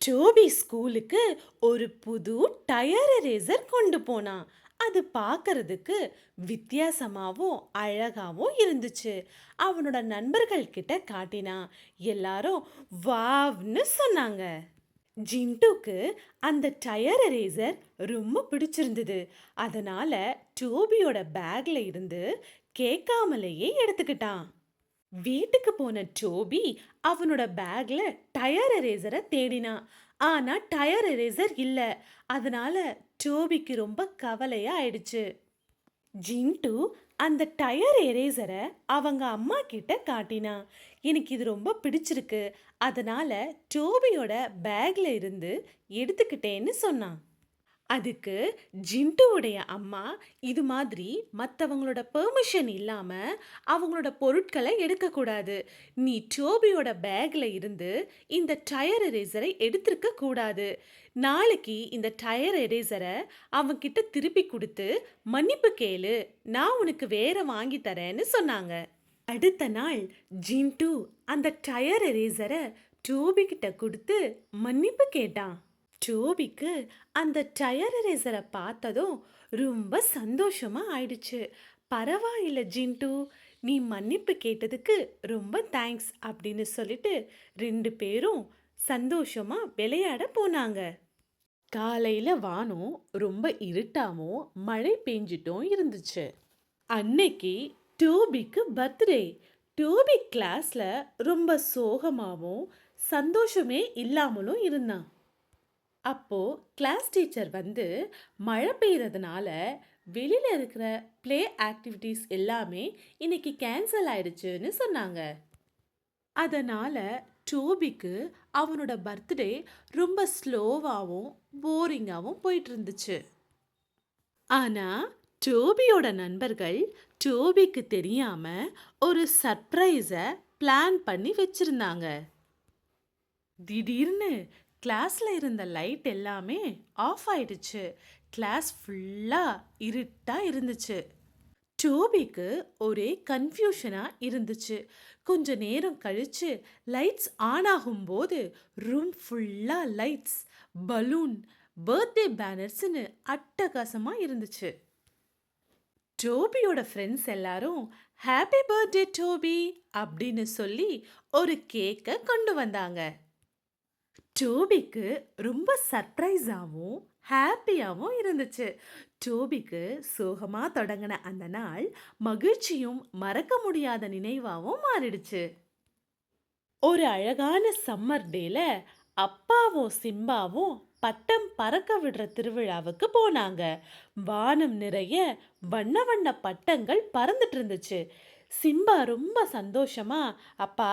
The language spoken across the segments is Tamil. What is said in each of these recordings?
டோபி ஸ்கூலுக்கு ஒரு புது டயர் எரேசர் கொண்டு போனான். அது பார்க்கறதுக்கு வித்தியாசமாவும் அழகாவும் இருந்துச்சு. அவனோட நண்பர்கள் கிட்ட காட்டினான். எல்லாரும் வாவ்னு சொன்னாங்க. ஜின்டுக்கு அந்த டயர் எரேசர் ரொம்ப பிடிச்சிருந்தது. அதனால டோபியோட பேக்ல இருந்து கேட்காமலேயே எடுத்துக்கிட்டான். வீட்டுக்கு போன டோபி அவனோட பேக்ல டயர் எரேசரை தேடினான். ஆனா டயர் எரேசர் இல்ல. அதனால டோபிக்கு ரொம்ப கவலையா ஆயிடுச்சு. ஜின்டு அந்த டயர் எரேசரை அவங்க அம்மா கிட்ட காட்டினான். எனக்கு இது ரொம்ப பிடிச்சிருக்கு. அதனால டோபியோட பேக்ல இருந்து எடுத்துக்கிட்டேன்னு சொன்னான். அதுக்கு ஜிண்டுவுடைய அம்மா இது மாதிரி மற்றவங்களோட பெர்மிஷன் இல்லாம அவங்களோட பொருட்களை எடுக்கக்கூடாது. நீ டோபியோட பேக்ல இருந்து இந்த டயர் எரேசரை எடுத்திருக்க கூடாது. நாளைக்கு இந்த டயர் எரேசரை அவன்கிட்ட திருப்பி கொடுத்து மன்னிப்பு கேளு. நான் உனக்கு வேற வாங்கி தரேன்னு சொன்னாங்க. அடுத்த நாள் ஜிண்டு அந்த டயர் எரேசரை டோபி கிட்ட கொடுத்து மன்னிப்பு கேட்டான். டோபிக்கு அந்த டயர் எரேசரை பார்த்ததும் ரொம்ப சந்தோஷமா ஆயிடுச்சு. பரவாயில்ல ஜிண்டு, நீ மன்னிப்பு கேட்டதுக்கு ரொம்ப தேங்க்ஸ் அப்படின்னு சொல்லிட்டு ரெண்டு பேரும் சந்தோஷமா விளையாட போனாங்க. காலையில வானம் ரொம்ப இருட்டாவும் மழை பெஞ்சிட்டும் இருந்துச்சு. அன்னைக்கு டோபிக்கு பர்த்டே. டோபி கிளாஸ்ல ரொம்ப சோகமாவும் சந்தோஷமே இல்லாமலும் இருந்தான். அப்போ கிளாஸ் டீச்சர் வந்து மழை பெய்யறதுனால வெளியில இருக்கிற ப்ளே ஆக்டிவிட்டீஸ் எல்லாமே இன்னைக்கு கேன்சல் ஆயிடுச்சுன்னு சொன்னாங்க. அதனால டோபிக்கு அவனோட பர்த்டே ரொம்ப ஸ்லோவாகவும் போரிங்காகவும் போயிட்டு இருந்துச்சு. ஆனா டோபியோட நண்பர்கள் டோபிக்கு தெரியாம ஒரு சர்ப்ரைஸை பிளான் பண்ணி வச்சிருந்தாங்க. திடீர்னு கிளாஸ்ல இருந்த லைட் எல்லாமே ஆஃப் ஆயிடுச்சு. கிளாஸ் ஃபுல்லா இருட்டா இருந்துச்சு. டோபிக்கு ஒரே கன்ஃபியூஷனா இருந்துச்சு. கொஞ்ச நேரம் கழிச்சு லைட்ஸ் ஆன் ஆகும்போது ரூம் ஃபுல்லா லைட்ஸ், பலூன், பர்த்டே பேனர்ஸ்னு அட்டகாசமா இருந்துச்சு. டோபியோட ஃப்ரெண்ட்ஸ் எல்லாரும் ஹாப்பி பர்த்டே டோபி அப்படின்னு சொல்லி ஒரு கேக்கை கொண்டு வந்தாங்க. டோபிக்கு ரொம்ப சர்ப்ரைஸாகவும் ஹாப்பியாகவும் இருந்துச்சு. டோபிக்கு சோகமாக தொடங்கின அந்த நாள் மகிழ்ச்சியும் மறக்க முடியாத நினைவாகவும் மாறிடுச்சு. ஒரு அழகான சம்மர் டேல அப்பாவும் சிம்பாவும் பட்டம் பறக்க விடுற திருவிழாவுக்கு போனாங்க. வானம் நிறைய வண்ண வண்ண பட்டங்கள் பறந்துட்டு இருந்துச்சு. சிம்பா ரொம்ப சந்தோஷமா, அப்பா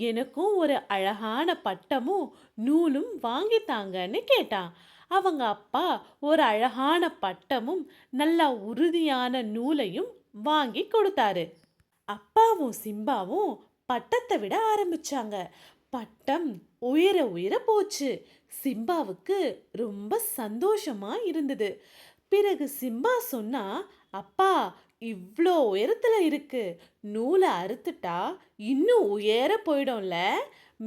எனக்கும் ஒரு அழகான பட்டமும் நூலும் வாங்கித்தாங்கன்னு கேட்டான். அவங்க அப்பா ஒரு அழகான பட்டமும் நல்ல உறுதியான நூலையும் வாங்கி கொடுத்தாரு. அப்பாவும் சிம்பாவும் பட்டத்தை விட ஆரம்பிச்சாங்க. பட்டம் உயர உயர போச்சு. சிம்பாவுக்கு ரொம்ப சந்தோஷமா இருந்தது. பிறகு சிம்பா சொன்னா, அப்பா இவ்ளோ உயரத்துல இருக்கு, நூலை அறுத்துட்டா இன்னும் உயர போயிடும்ல,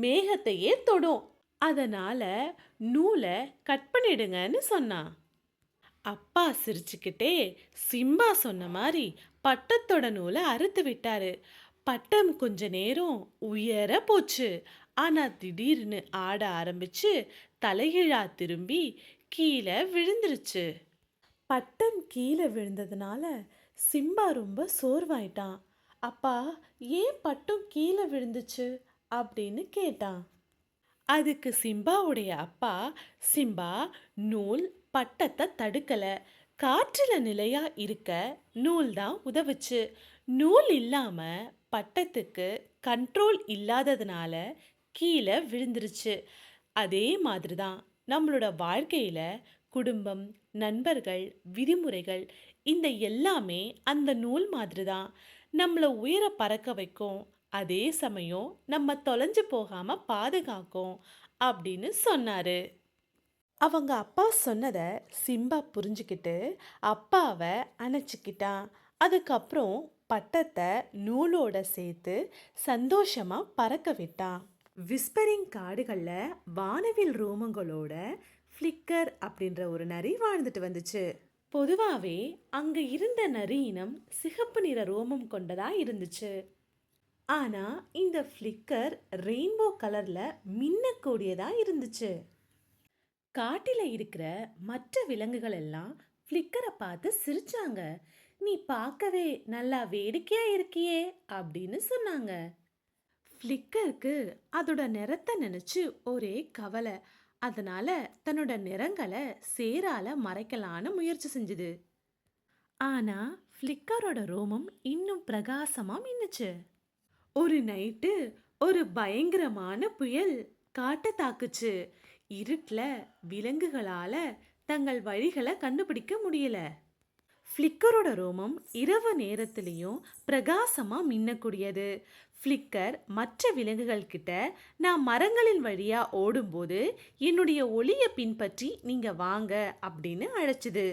மேகத்தையே தொடும். அதனால நூலை கட் பண்ணிடுங்கன்னு சொன்னான். அப்பா சிரிச்சுக்கிட்டே சிம்பா சொன்ன மாதிரி பட்டத்தோட நூலை அறுத்து விட்டாரு. பட்டம் கொஞ்ச நேரம் உயர போச்சு. ஆனா திடீர்னு ஆட ஆரம்பிச்சு தலைகீழா திரும்பி கீழே விழுந்துருச்சு. பட்டம் கீழே விழுந்ததுனால சிம்பா ரொம்ப சோர்வாயிட்டான். அப்பா ஏன் பட்டம் கீழே விழுந்துச்சு அப்படின்னு கேட்டான். அதுக்கு சிம்பாவுடைய அப்பா, சிம்பா நூல் பட்டத்தை தடுக்கல, காற்றுல நிலையா இருக்க நூல் தான் உதவுச்சு. நூல் இல்லாம பட்டத்துக்கு கண்ட்ரோல் இல்லாததுனால கீழே விழுந்துருச்சு. அதே மாதிரி தான் நம்மளோட வாழ்க்கையில குடும்பம், நண்பர்கள், விதிமுறைகள் இந்த எல்லாமே அந்த நூல் மாதிரி தான் நம்மளை உயர பறக்க வைக்கும். அதே சமயம் நம்ம தொலைஞ்சு போகாம பாதுகாக்கும் அப்படின்னு சொன்னாரு. அவங்க அப்பா சொன்னதை சிம்பா புரிஞ்சுக்கிட்டு அப்பாவை அணைச்சிக்கிட்டான். அதுக்கப்புறம் பட்டத்தை நூலோட சேர்த்து சந்தோஷமா பறக்க விட்டான். விஸ்பரிங் காடுகள்ல வானவில் ரோமங்களோட ஃப்ளிக்கர் அப்படின்ற ஒரு நரி வாழ்ந்துட்டு வந்துச்சு. பொதுவாவே அங்க இருந்த நரி இனம் சிகப்பு நிற ரோமம் கொண்டதா இருந்துச்சு. ஆனா இந்த ஃப்ளிக்கர் ரெயின்போ கலர்ல மின்னக்கூடியதா இருந்துச்சு. காட்டில இருக்கிற மற்ற விலங்குகள் எல்லாம் ஃப்ளிக்கரை பார்த்து சிரிச்சாங்க. நீ பார்க்கவே நல்லா வேடிக்கையா இருக்கியே அப்படின்னு சொன்னாங்க. ஃப்ளிக்கருக்கு அதோட நிறத்தை நினைச்சு ஒரே கவலை. அதனால தன்னோட நிறங்களை சேரால மறைக்கலான்னு முயற்சி செஞ்சுது. ஆனா ஃப்ளிக்கரோட ரோமம் இன்னும் பிரகாசமா மின்னுச்சு. ஒரு நைட்டு ஒரு பயங்கரமான புயல் காட்டை தாக்குச்சு. இருட்டுல விலங்குகளால தங்கள் வழிகளை கண்டுபிடிக்க முடியல. ஃப்ளிக்கரோட ரோமம் இரவு நேரத்திலையும் பிரகாசமா மின்னக்கூடியது. ஃப்ளிக்கர் மற்ற விலங்குகள் கிட்ட நான் மரங்களின் வழியா ஓடும்போது என்னுடைய ஒளியை பின்பற்றி நீங்க வாங்க அப்படின்னு அழைச்சுது.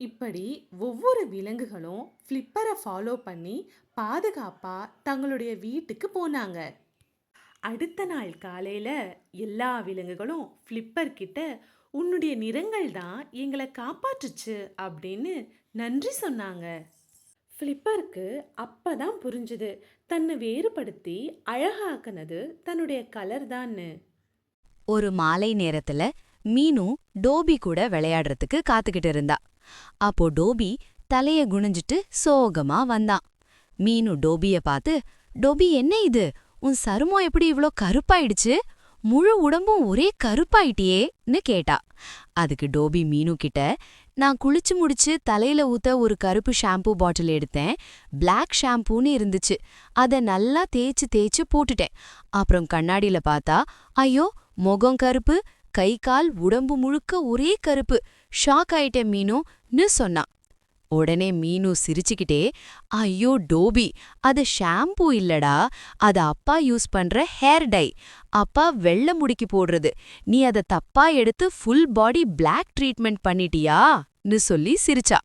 இப்படி ஒவ்வொரு விலங்குகளும் ஃப்ளிப்பரை ஃபாலோ பண்ணி பாதுகாப்பா தங்களுடைய வீட்டுக்கு போனாங்க. அடுத்த நாள் காலையில எல்லா விலங்குகளும் ஃப்ளிப்பர் கிட்ட உன்னுடைய நிறங்கள் தான் எங்களை காப்பாற்றுச்சு அப்படின்னு நன்றி சொன்னாங்க. ஃப்ளிப்பருக்கு அப்பதான் புரிஞ்சுது தன்னை வேறுபடுத்தி அழகாக்குனது தன்னுடைய கலர் தான்னு. ஒரு மாலை நேரத்துல மீனு டோபி கூட விளையாடுறதுக்கு காத்துக்கிட்டு இருந்தா. அப்போ டோபி தலைய குனிஞ்சிட்டு சோகமா வந்தான். மீனு டோபிய பார்த்து, டோபி என்ன இது, உன் சருமம் எப்படி இவ்ளோ கருப்பாயிடுச்சு, முழு உடம்பும் ஒரே கருப்பாயிட்டியேன்னு கேட்டா. அதுக்கு டோபி மீனு கிட்ட, நான் குளிச்சு முடிச்சு தலையில ஊத்த ஒரு கருப்பு ஷாம்பூ பாட்டில் எடுத்தேன். பிளாக் ஷாம்பூன்னு இருந்துச்சு. அத நல்லா தேய்ச்சு தேய்ச்சு போட்டுட்டேன். அப்புறம் கண்ணாடியில பார்த்தா, ஐயோ முகம் கருப்பு, கை கால் உடம்பு முழுக்க ஒரே கருப்பு, ஷாக் ஆயிட்டேன் மீனுன்னு சொன்னான். உடனே மீனு சிரிச்சுக்கிட்டே, ஐயோ டோபி, அது ஷாம்பூ இல்லடா, அது அப்பா யூஸ் பண்ற ஹேர் டை. அப்பா வெள்ளை முடிக்கு போடுறது. நீ அத தப்பா எடுத்து ஃபுல் பாடி பிளாக் ட்ரீட்மெண்ட் பண்ணிட்டியான்னு சொல்லி சிரிச்சா.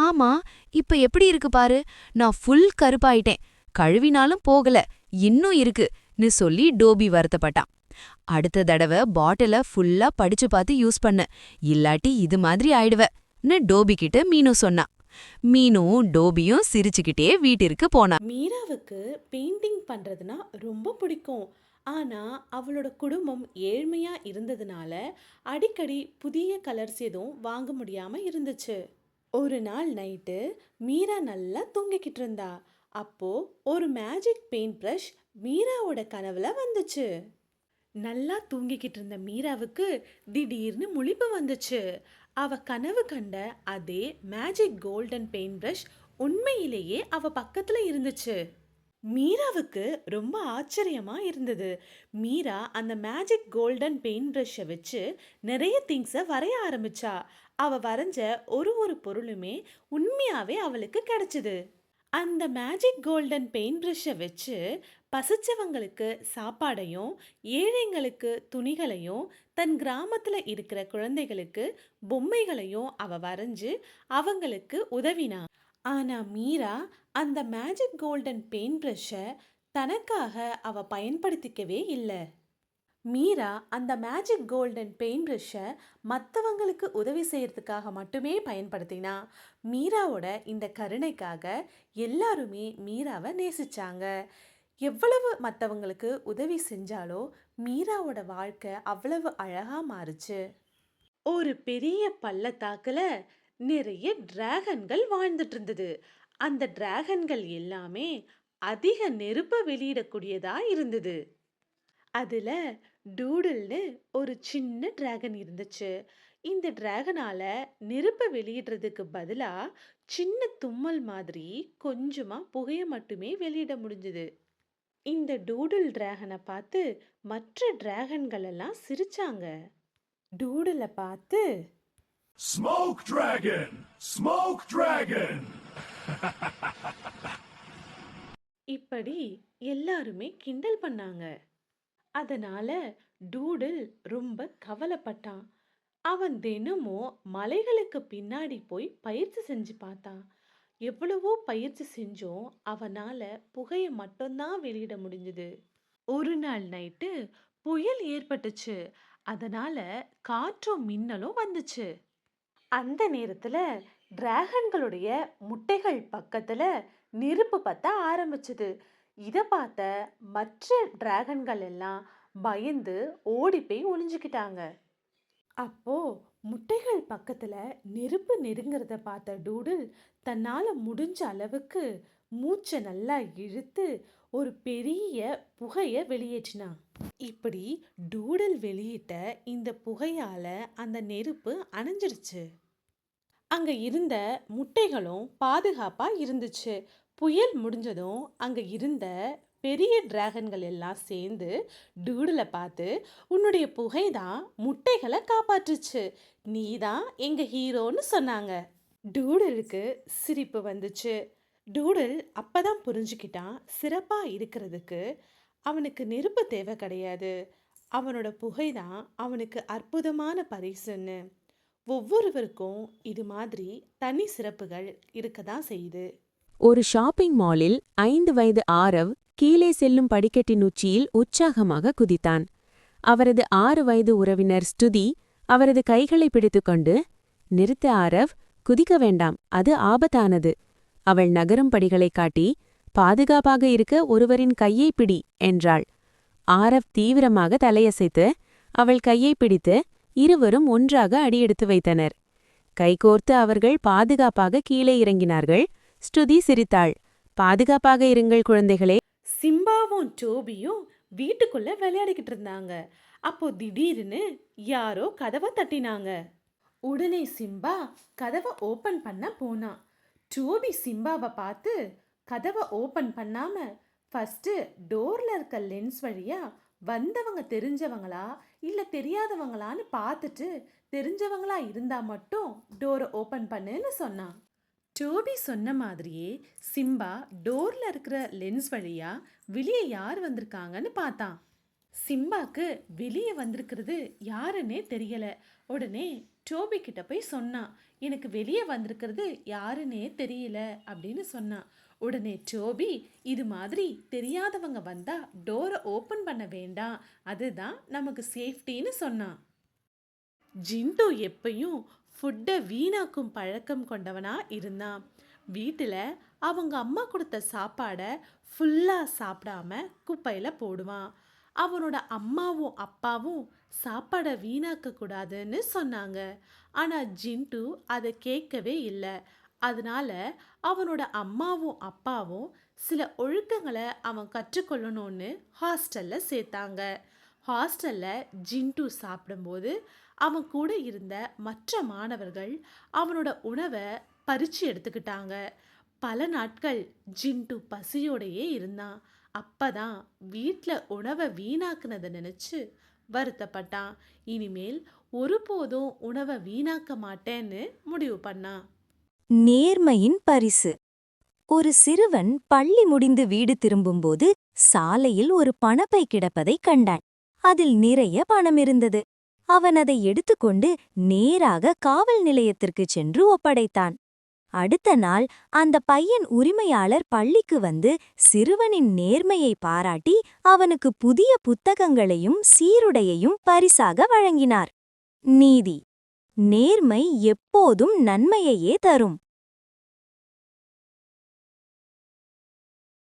ஆமா, இப்ப எப்படி இருக்கு பாரு, நான் ஃபுல் கருப்பாயிட்டேன். கழுவினாலும் போகல, இன்னும் இருக்குன்னு சொல்லி டோபி வருத்தப்பட்டான். அடுத்த தடவை பாட்டில ஃபுல்லா படிச்சு பார்த்து யூஸ் பண்ணு, இல்லாட்டி இது மாதிரி ஆயிடுவன்னு டோபி கிட்ட மீனு சொன்னா. மீனும் டோபியும் சிரிச்சுக்கிட்டே வீட்டிற்கு போனா. மீராவுக்கு பெயிண்டிங் பண்றதுனா ரொம்ப பிடிக்கும். ஆனா அவளோட குடும்பம் ஏழ்மையா இருந்ததுனால அடிக்கடி புதிய கலர்ஸ் எதுவும் வாங்க முடியாம இருந்துச்சு. ஒரு நாள் நைட்டு மீரா நல்லா தூங்கிக்கிட்டு இருந்தா. அப்போ ஒரு மேஜிக் பெயிண்ட் பிரஷ் மீராவோட கனவுல வந்துச்சு. நல்லா தூங்கிக்கிட்டு இருந்த மீராவுக்கு திடீர்னு முழிப்பு வந்துச்சு. அவ கனவு கண்ட அதே மேஜிக் கோல்டன் பெயிண்ட் பிரஷ் உண்மையிலேயே அவ பக்கத்துல இருந்துச்சு. மீராவுக்கு ரொம்ப ஆச்சரியமா இருந்தது. மீரா அந்த மேஜிக் கோல்டன் பெயிண்ட் பிரஷ்ஷை வச்சு நிறைய திங்ஸை வரைய ஆரம்பிச்சா. அவ வரைஞ்ச ஒரு ஒரு பொருளுமே உண்மையாவே அவளுக்கு கிடைச்சது. அந்த மேஜிக் கோல்டன் பெயிண்ட் பிரஷ்ஷை வச்சு பசிச்சவங்களுக்கு சாப்பாடையும் ஏழைங்களுக்கு துணிகளையும் தன் கிராமத்துல இருக்கிற குழந்தைகளுக்கு பொம்மைகளையும் அவ வரைஞ்சு அவங்களுக்கு உதவினா. ஆனா மீரா அந்த மேஜிக் கோல்டன் பெயிண்ட் பிரஷ்ஷை தனக்காக அவ பயன்படுத்திக்கவே இல்லை. மீரா அந்த மேஜிக் கோல்டன் பெயிண்ட் பிரஷ்ஷை மற்றவங்களுக்கு உதவி செய்யறதுக்காக மட்டுமே பயன்படுத்தினா. மீராவோட இந்த கருணைக்காக எல்லாருமே மீராவை நேசிச்சாங்க. எவ்வளவு மற்றவங்களுக்கு உதவி செஞ்சாலோ மீராவோட வாழ்க்கை அவ்வளவு அழகா மாறுச்சு. ஒரு பெரிய பள்ளத்தாக்குல நிறைய டிராகன்கள் வாழ்ந்துட்டு இருந்தது. அந்த டிராகன்கள் எல்லாமே அதிக நெருப்பை வெளியிடக்கூடியதா இருந்தது. அதுல டூடுல்னு ஒரு சின்ன டிராகன் இருந்துச்சு. இந்த டிராகனால நெருப்பை வெளியிடுறதுக்கு பதிலா சின்ன தும்மல் மாதிரி கொஞ்சமா புகைய மட்டுமே வெளியிட முடிஞ்சது. இந்த டூடுல் டிராகனை பார்த்து மற்ற டிராகன்கள் எல்லாம் சிரிச்சாங்க. டூடுல பார்த்து Smoke Dragon! Smoke Dragon! இப்படி எல்லாருமே கிண்டல் பண்ணாங்க. அதனால டூடில் ரொம்ப கவலைப்பட்டான். அவன் தினமும் மலைகளுக்கு பின்னாடி போய் பயிற்சி செஞ்சு பார்த்தான். எவ்வளவோ பயிற்சி செஞ்சும் அவனால புகையை மட்டும்தான் வெளியிட முடிஞ்சது. ஒரு நாள் நைட்டு புயல் ஏற்பட்டுச்சு. அதனால காற்றும் மின்னலும் வந்துச்சு. அந்த நேரத்துல டிராகன்களுடைய முட்டைகள் பக்கத்துல நெருப்பு பத்த ஆரம்பிச்சது. இத பார்த்த மற்ற டிராகன்கள் எல்லாம் பயந்து ஓடி போய் ஒளிஞ்சுக்கிட்டாங்க. அப்போ முட்டைகள் பக்கத்துல நெருப்பு நெருங்கிறத பார்த்த டூடில் தன்னால முடிஞ்ச அளவுக்கு மூச்சை நல்லா இழுத்து ஒரு பெரிய புகைய வெளியேற்றினான். இப்படி டூடில் வெளியிட்ட இந்த புகையால அந்த நெருப்பு அணைஞ்சிருச்சு. அங்க இருந்த முட்டைகளும் பாதுகாப்பா இருந்துச்சு. புயல் முடிஞ்சதும் அங்க இருந்த பெரிய டிராகன்கள் எல்லாம் சேர்ந்து டூடுல பார்த்து, உன்னுடைய புகை தான் முட்டைகளை காப்பாற்றுச்சு, நீ தான் எங்க ஹீரோன்னு சொன்னாங்க. டூடலுக்கு சிரிப்பு வந்துச்சு. டூடல் அப்பதான் புரிஞ்சுக்கிட்டான், சிறப்பா இருக்கிறதுக்கு அவனுக்கு நெருப்பு தேவை கிடையாது, அவனோட புகை தான் அவனுக்கு அற்புதமான பரிசுன்னு. ஒவ்வொருவருக்கும் இது மாதிரி தனி சிறப்புகள் இருக்க தான் செய்யுது. ஒரு ஷாப்பிங் மாலில் 5 வயது ஆரவ் கீழே செல்லும் படிக்கட்டின் உச்சியில் உற்சாகமாக குதித்தான். அவரது 6 வயது உறவினர் ஸ்துதி அவரது கைகளை பிடித்துக்கொண்டு, நிறுத்த ஆரவ், குதிக்க வேண்டாம், அது ஆபத்தானது. அவள் நகரும் படிகளைக் காட்டி, பாதுகாப்பாக இருக்க ஒருவரின் கையை பிடி என்றாள். ஆரவ் தீவிரமாக தலையசைத்து அவள் கையை பிடித்து இருவரும் ஒன்றாக அடியெடுத்து வைத்தனர். கைகோர்த்து அவர்கள் பாதுகாப்பாக கீழே இறங்கினார்கள். ஸ்ருதி சிரித்தாள். பாதுகாப்பாக இருங்கள் குழந்தைகளே. சிம்பாவும் டோபியும் வீட்டுக்குள்ள விளையாடிக்கிட்டு இருந்தாங்க. அப்போ திடீர்னு யாரோ கதவை தட்டினாங்க. உடனே சிம்பா கதவை ஓபன் பண்ண போனான். டோபி சிம்பாவை பார்த்து கதவை ஓபன் பண்ணாம ஃபர்ஸ்ட் டோர்ல இருக்க லென்ஸ் வழியா வந்தவங்க தெரிஞ்சவங்களா இல்ல தெரியாதவங்களான்னு பார்த்துட்டு, தெரிஞ்சவங்களா இருந்தா மட்டும் டோரை ஓபன் பண்ணுன்னு சொன்னான். டோபி சொன்ன மாதிரியே சிம்பா டோர்ல இருக்கிற லென்ஸ் வழியா வெளியே யார் வந்திருக்காங்கன்னு பார்த்தான். சிம்பாக்கு வெளியே வந்திருக்கிறது யாருன்னே தெரியல. உடனே டோபி கிட்ட போய் சொன்னான், எனக்கு வெளியே வந்திருக்கிறது யாருன்னே தெரியல அப்படின்னு சொன்னான். உடனே டோபி, இது மாதிரி தெரியாதவங்க வந்தா டோரை ஓபன் பண்ண வேண்டாம், அதுதான் நமக்கு சேஃப்டின்னு சொன்னான். ஜிண்டு எப்பயும் ஃபுட்டை வீணாக்கும் பழக்கம் கொண்டவனா இருந்தான். வீட்டில் அவங்க அம்மா கொடுத்த சாப்பாடை ஃபுல்லாக சாப்பிடாம குப்பையில் போடுவான். அவனோட அம்மாவும் அப்பாவும் சாப்பாடை வீணாக்க கூடாதுன்னு சொன்னாங்க. ஆனால் ஜிண்டு அதை கேட்கவே இல்லை. அதனால அவனோட அம்மாவும் அப்பாவும் சில ஒழுக்கங்களை அவன் கற்றுக்கொள்ளணும்னு ஹாஸ்டல்ல சேர்த்தாங்க. ஹாஸ்டல்ல ஜிண்டு சாப்பிடும்போது அவன் கூட இருந்த மற்ற மாணவர்கள் அவனோட உணவை பறிச்சு எடுத்துக்கிட்டாங்க. பல நாட்கள் ஜிண்டு பசியோடையே இருந்தான். அப்பதான் வீட்டில் உணவை வீணாக்குனதை நினைச்சு வருத்தப்பட்டான். இனிமேல் ஒருபோதும் உணவை வீணாக்க மாட்டேன்னு முடிவு பண்ணான். நேர்மையின் பரிசு. ஒரு சிறுவன் பள்ளி முடிந்து வீடு திரும்பும்போது சாலையில் ஒரு பணப்பை கிடப்பதைக் கண்டான். அதில் நிறைய பணம் இருந்தது. அவன் அதை எடுத்துக்கொண்டு நேராக காவல் நிலையத்திற்குச் சென்று ஒப்படைத்தான். அடுத்த நாள் அந்த பையன் உரிமையாளர் பள்ளிக்கு வந்து சிறுவனின் நேர்மையை பாராட்டி அவனுக்கு புதிய புத்தகங்களையும் சீருடையையும் பரிசாக வழங்கினார். நீதி. நேர்மை எப்போதும் நன்மையையே தரும்.